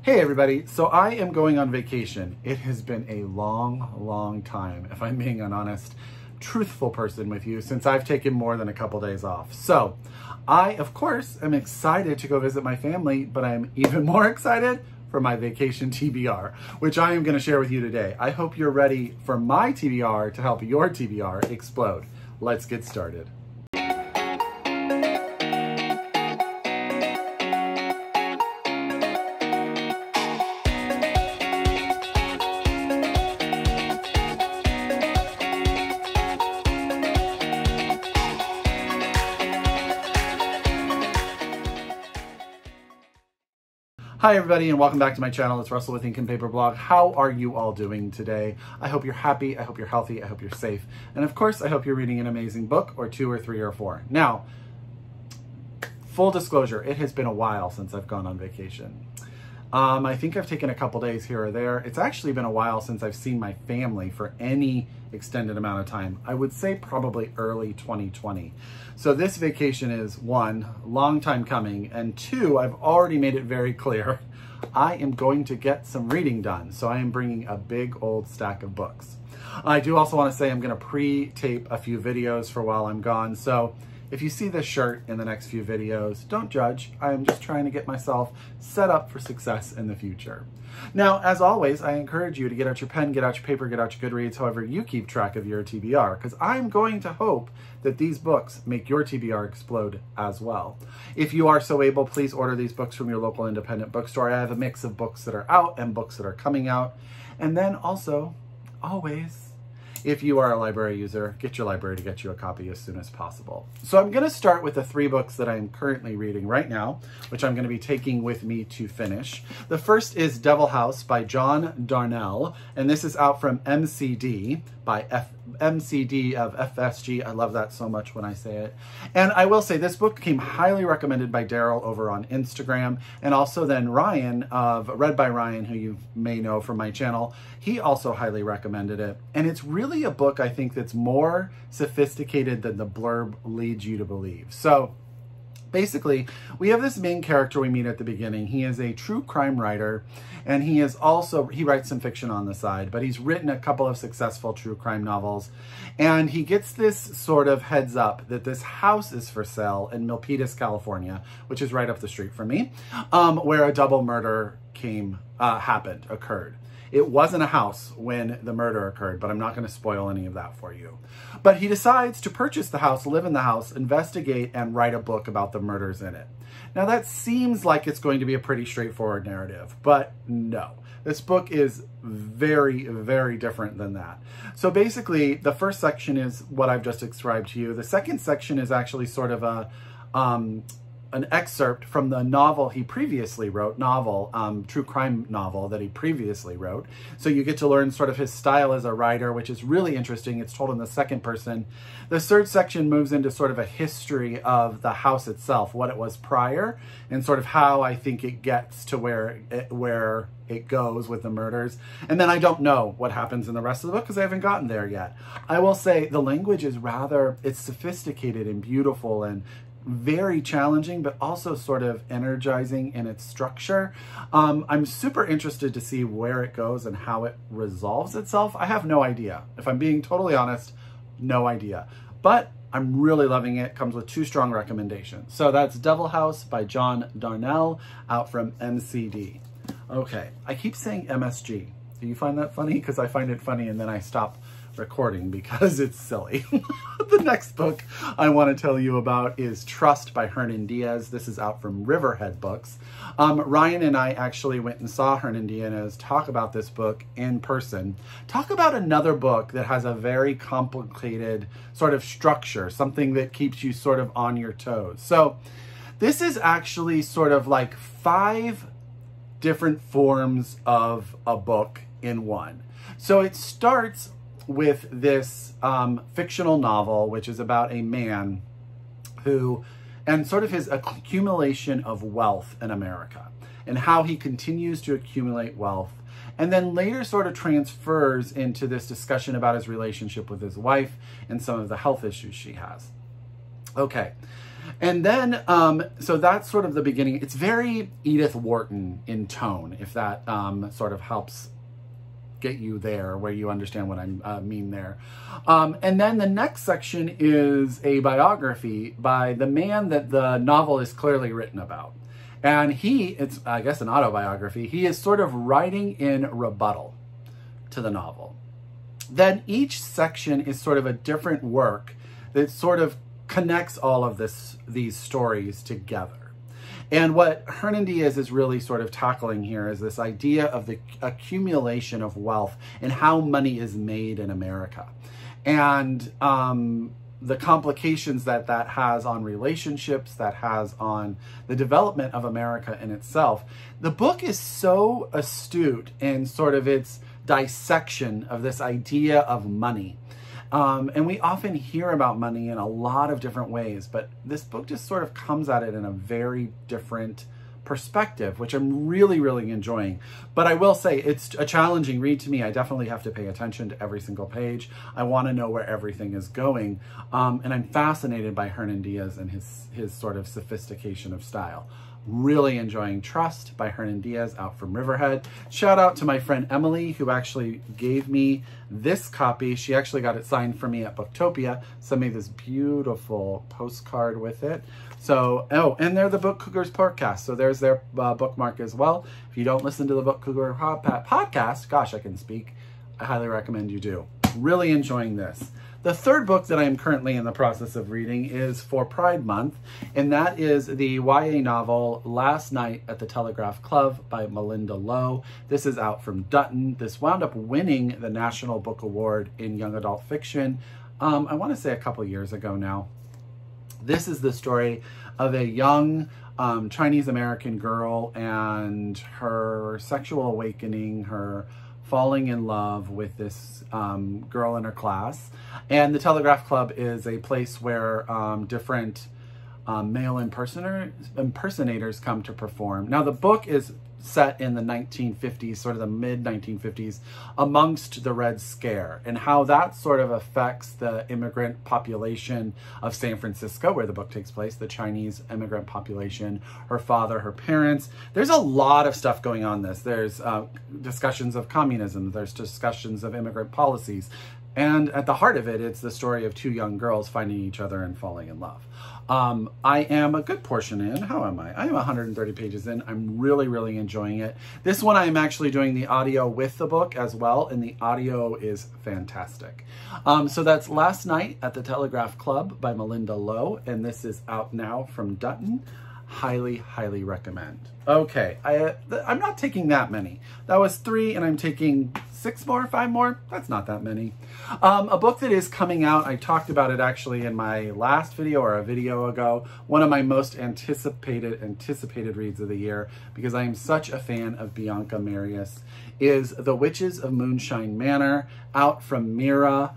Hey everybody, so I am going on vacation. It has been a long time, if I'm being an honest, truthful person with you, since I've taken more than a couple days off. So I, of course, am excited to go visit my family, but I'm even more excited for my Vacation TBR, which I am going to share with you today. I hope you're ready for my TBR to help your TBR explode. Let's get started. Hi everybody and welcome back to my channel. It's Russell with Ink and Paper Blog. How are you all doing today? I hope you're happy, I hope you're healthy, I hope you're safe, and of course I hope you're reading an amazing book or two or three or four. Now, full disclosure, it has been a while since I've gone on vacation. I think I've taken a couple days here or there. It's actually been a while since I've seen my family for any extended amount of time. I would say probably early 2020. So this vacation is one, long time coming, and two, I've already made it very clear, I am going to get some reading done. So I am bringing a big old stack of books. I do also want to say I'm going to pre-tape a few videos for while I'm gone. So if you see this shirt in the next few videos, don't judge. I am just trying to get myself set up for success in the future. Now, as always, I encourage you to get out your pen, get out your paper, get out your Goodreads, however you keep track of your TBR, because I'm going to hope that these books make your TBR explode as well. If you are so able, please order these books from your local independent bookstore. I have a mix of books that are out and books that are coming out. And then also, always, if you are a library user, get your library to get you a copy as soon as possible. So I'm going to start with the three books that I'm currently reading right now, which I'm going to be taking with me to finish. The first is Devil House by Darnielle, and this is out from MCD by MCD of FSG. I love that so much when I say it. And I will say this book came highly recommended by Daryl over on Instagram, and also then Ryan of Read by Ryan, who you may know from my channel. He also highly recommended it. And it's really a book, I think, that's more sophisticated than the blurb leads you to believe. So basically, we have this main character we meet at the beginning. He is a true crime writer, and he writes some fiction on the side, but he's written a couple of successful true crime novels. And he gets this sort of heads up that this house is for sale in Milpitas, California, which is right up the street from me, where a double murder occurred. It wasn't a house when the murder occurred, but I'm not going to spoil any of that for you. But he decides to purchase the house, live in the house, investigate, and write a book about the murders in it. Now that seems like it's going to be a pretty straightforward narrative, but no. This book is very different than that. So basically, the first section is what I've just described to you. The second section is actually sort of an excerpt from the novel he previously wrote, true crime novel that he previously wrote. So you get to learn sort of his style as a writer, which is really interesting. It's told in the second person. The third section moves into sort of a history of the house itself, what it was prior, and sort of how I think it gets to where it goes with the murders. And then I don't know what happens in the rest of the book because I haven't gotten there yet. I will say the language is it's sophisticated and beautiful and very challenging, but also sort of energizing in its structure. I'm super interested to see where it goes and how it resolves itself. I have no idea. If I'm being totally honest, no idea. But I'm really loving it. Comes with two strong recommendations. So that's Devil House by Darnielle, out from MCD. Okay, I keep saying MSG. Do you find that funny? Because I find it funny and then I stop recording because it's silly. The next book I want to tell you about is Trust by Hernan Diaz. This is out from Riverhead Books. Ryan and I actually went and saw Hernan Diaz talk about this book in person. Talk about another book that has a very complicated sort of structure, something that keeps you sort of on your toes. So this is actually sort of like 5 different forms of a book in one. So it starts with this fictional novel, which is about a man and sort of his accumulation of wealth in America and how he continues to accumulate wealth. And then later sort of transfers into this discussion about his relationship with his wife and some of the health issues she has. Okay. And then, so that's sort of the beginning. It's very Edith Wharton in tone, if that sort of helps get you there, where you understand what I mean there. And then the next section is a biography by the man that the novel is clearly written about. And it's, I guess, an autobiography. He is sort of writing in rebuttal to the novel. Then each section is sort of a different work that sort of connects all of these stories together. And what Hernan Diaz is really sort of tackling here is this idea of the accumulation of wealth and how money is made in America. And the complications that has on relationships, that has on the development of America in itself. The book is so astute in sort of its dissection of this idea of money. And we often hear about money in a lot of different ways, but this book just sort of comes at it in a very different perspective, which I'm really, really enjoying. But I will say it's a challenging read to me. I definitely have to pay attention to every single page. I want to know where everything is going. And I'm fascinated by Hernan Diaz and his sort of sophistication of style. Really enjoying Trust by Hernan Diaz, out from Riverhead. Shout out to my friend Emily, who actually gave me this copy. She actually got it signed for me at Booktopia. Sent me this beautiful postcard with it. So, oh, and they're the Book Cougars podcast. So there's their bookmark as well. If you don't listen to the Book Cougar podcast, gosh, I can speak. I highly recommend you do. Really enjoying this. The third book that I am currently in the process of reading is for Pride Month, and that is the YA novel Last Night at the Telegraph Club by Malinda Lo. This is out from Dutton. This wound up winning the National Book Award in Young Adult Fiction, I want to say a couple years ago now. This is the story of a young Chinese-American girl and her sexual awakening, her falling in love with this girl in her class. And the Telegraph Club is a place where different male impersonators come to perform. Now, the book is set in the 1950s, sort of the mid-1950s, amongst the Red Scare, and how that sort of affects the immigrant population of San Francisco, where the book takes place, the Chinese immigrant population, her father, her parents. There's a lot of stuff going on in this. There's discussions of communism, there's discussions of immigrant policies, and at the heart of it, it's the story of two young girls finding each other and falling in love. I am a good portion in. How am I? I am 130 pages in. I'm really, really enjoying it. This one I am actually doing the audio with the book as well, and the audio is fantastic. So that's Last Night at the Telegraph Club by Malinda Lo, and this is out now from Dutton. Highly, highly recommend. Okay, I'm not taking that many. That was 3, and I'm taking 6 more, 5 more. That's not that many. A book that is coming out, I talked about it actually in my last video or a video ago. One of my most anticipated reads of the year, because I am such a fan of Bianca Marius, is The Witches of Moonshine Manor, out from Mira.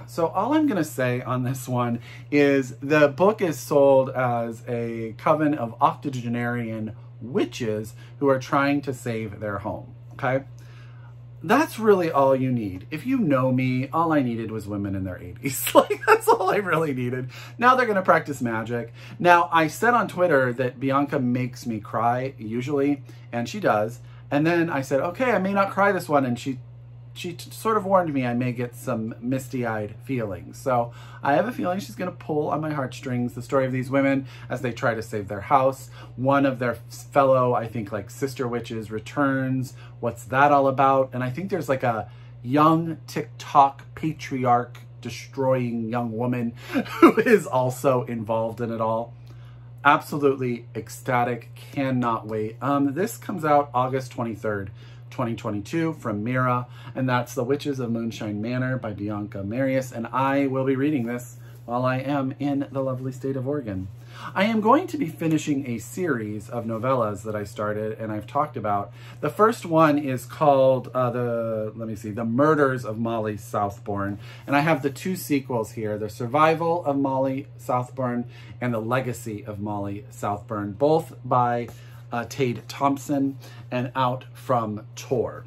So all I'm going to say on this one is the book is sold as a coven of octogenarian witches who are trying to save their home. Okay? That's really all you need. If you know me, all I needed was women in their 80s. Like, that's all I really needed. Now they're going to practice magic. Now, I said on Twitter that Bianca makes me cry, usually, and she does. And then I said, okay, I may not cry this one, and she sort of warned me I may get some misty-eyed feelings. So I have a feeling she's going to pull on my heartstrings. The story of these women as they try to save their house. One of their fellow, I think, like sister witches returns. What's that all about? And I think there's like a young TikTok patriarch destroying young woman who is also involved in it all. Absolutely ecstatic. Cannot wait. This comes out August 23rd. 2022 from Mira, and that's The Witches of Moonshine Manor by Bianca Marius, and I will be reading this while I am in the lovely state of Oregon. I am going to be finishing a series of novellas that I started and I've talked about. The first one is called The Murders of Molly Southbourne, and I have the 2 sequels here, The Survival of Molly Southbourne and The Legacy of Molly Southbourne, both by Tade Thompson and out from Tor.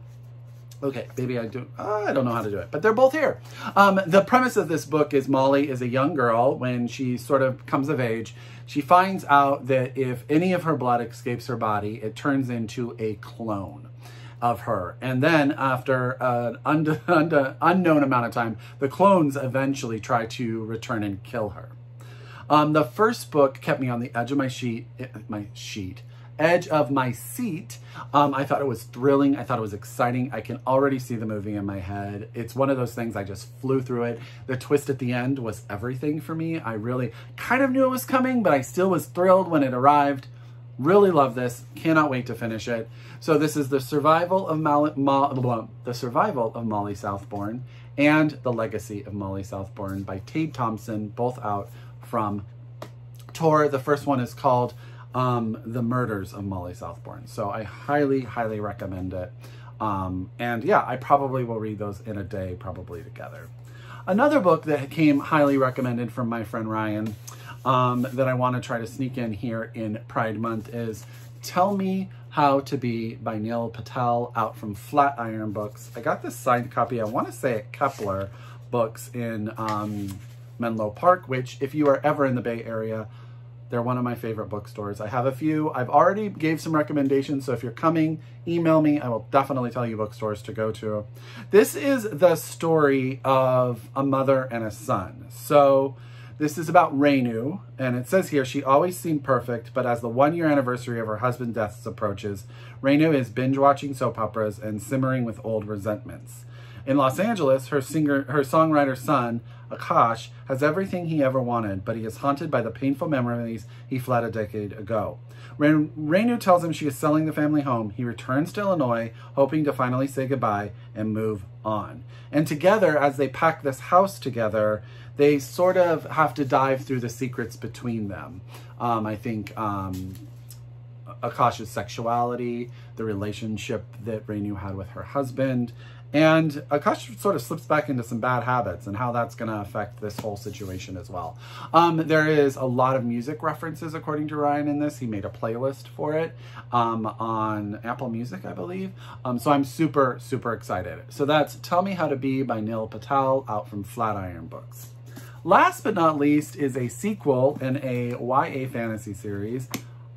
Okay, maybe I do. I don't know how to do it, but they're both here. The premise of this book is Molly is a young girl. When she sort of comes of age, she finds out that if any of her blood escapes her body, it turns into a clone of her. And then after an unknown amount of time, the clones eventually try to return and kill her. The first book kept me on the edge of edge of my seat. I thought it was thrilling. I thought it was exciting. I can already see the movie in my head. It's one of those things, I just flew through it. The twist at the end was everything for me. I really kind of knew it was coming, but I still was thrilled when it arrived. Really love this. Cannot wait to finish it. So this is The Survival of Molly Southbourne and The Legacy of Molly Southbourne by Tade Thompson, both out from Tor. The first one is called The Murders of Molly Southbourne. So I highly, highly recommend it. And yeah, I probably will read those in a day, probably together. Another book that came highly recommended from my friend Ryan, that I want to try to sneak in here in Pride Month is Tell Me How to Be by Neel Patel, out from Flatiron Books. I got this signed copy, I want to say at Kepler Books in Menlo Park, which if you are ever in the Bay Area, they're one of my favorite bookstores. I have a few. I've already gave some recommendations, so if you're coming, email me. I will definitely tell you bookstores to go to. This is the story of a mother and a son. So this is about Renu, and it says here, she always seemed perfect, but as the 1-year anniversary of her husband's death approaches, Renu is binge-watching soap operas and simmering with old resentments. In Los Angeles, her songwriter son, Akash, has everything he ever wanted, but he is haunted by the painful memories he fled a decade ago. When Renu tells him she is selling the family home, he returns to Illinois, hoping to finally say goodbye and move on. And together, as they pack this house together, they sort of have to dive through the secrets between them. I think Akash's sexuality, the relationship that Renu had with her husband, and Akash sort of slips back into some bad habits and how that's going to affect this whole situation as well. There is a lot of music references, according to Ryan, in this. He made a playlist for it on Apple Music, I believe. So I'm super, super excited. So that's Tell Me How to Be by Neel Patel, out from Flatiron Books. Last but not least is a sequel in a YA fantasy series.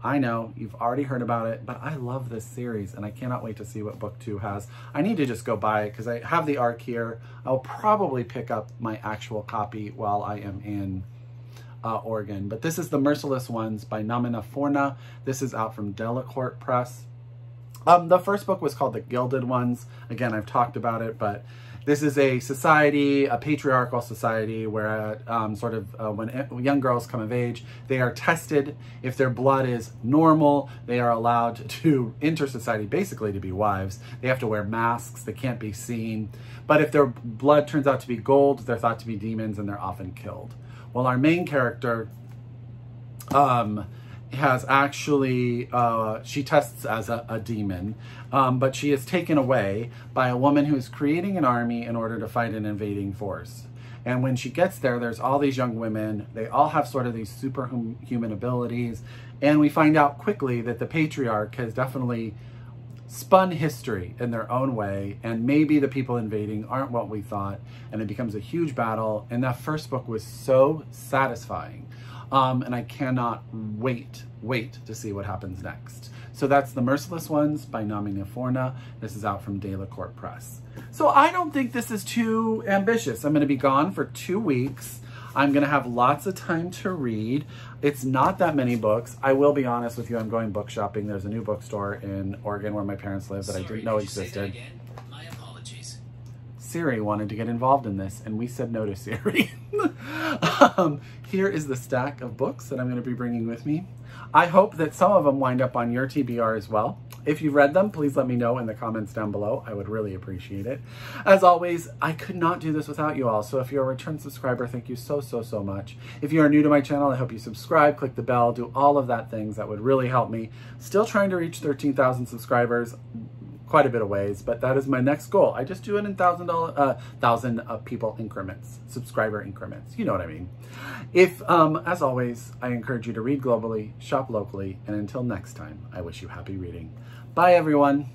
I know, you've already heard about it, but I love this series and I cannot wait to see what book 2 has. I need to just go buy it because I have the ARC here. I'll probably pick up my actual copy while I am in Oregon. But this is The Merciless Ones by Namina Forna. This is out from Delacorte Press. The first book was called The Gilded Ones. Again, I've talked about it, but this is a society, a patriarchal society, where when young girls come of age, they are tested. If their blood is normal, they are allowed to enter society, basically to be wives. They have to wear masks, they can't be seen. But if their blood turns out to be gold, they're thought to be demons and they're often killed. Well, our main character has actually, she tests as a demon, but she is taken away by a woman who is creating an army in order to fight an invading force. And when she gets there, there's all these young women. They all have sort of these superhuman abilities. And we find out quickly that the patriarch has definitely spun history in their own way. And maybe the people invading aren't what we thought. And it becomes a huge battle. And that first book was so satisfying. And I cannot wait to see what happens next. So that's The Merciless Ones by Namina Forna. This is out from Delacorte Press. So I don't think this is too ambitious. I'm going to be gone for 2 weeks. I'm going to have lots of time to read. It's not that many books. I will be honest with you, I'm going book shopping. There's a new bookstore in Oregon where my parents live that I didn't know existed. My apologies. Siri wanted to get involved in this, and we said no to Siri. Here is the stack of books that I'm going to be bringing with me. I hope that some of them wind up on your TBR as well. If you've read them, please let me know in the comments down below. I would really appreciate it. As always, I could not do this without you all, so if you're a return subscriber, thank you so, so, so much. If you are new to my channel, I hope you subscribe, click the bell, do all of that things. That would really help me. Still trying to reach 13,000 subscribers. Quite a bit of ways, but that is my next goal. I just do it in thousand people increments, subscriber increments. You know what I mean. If, as always, I encourage you to read globally, shop locally, and until next time, I wish you happy reading. Bye, everyone.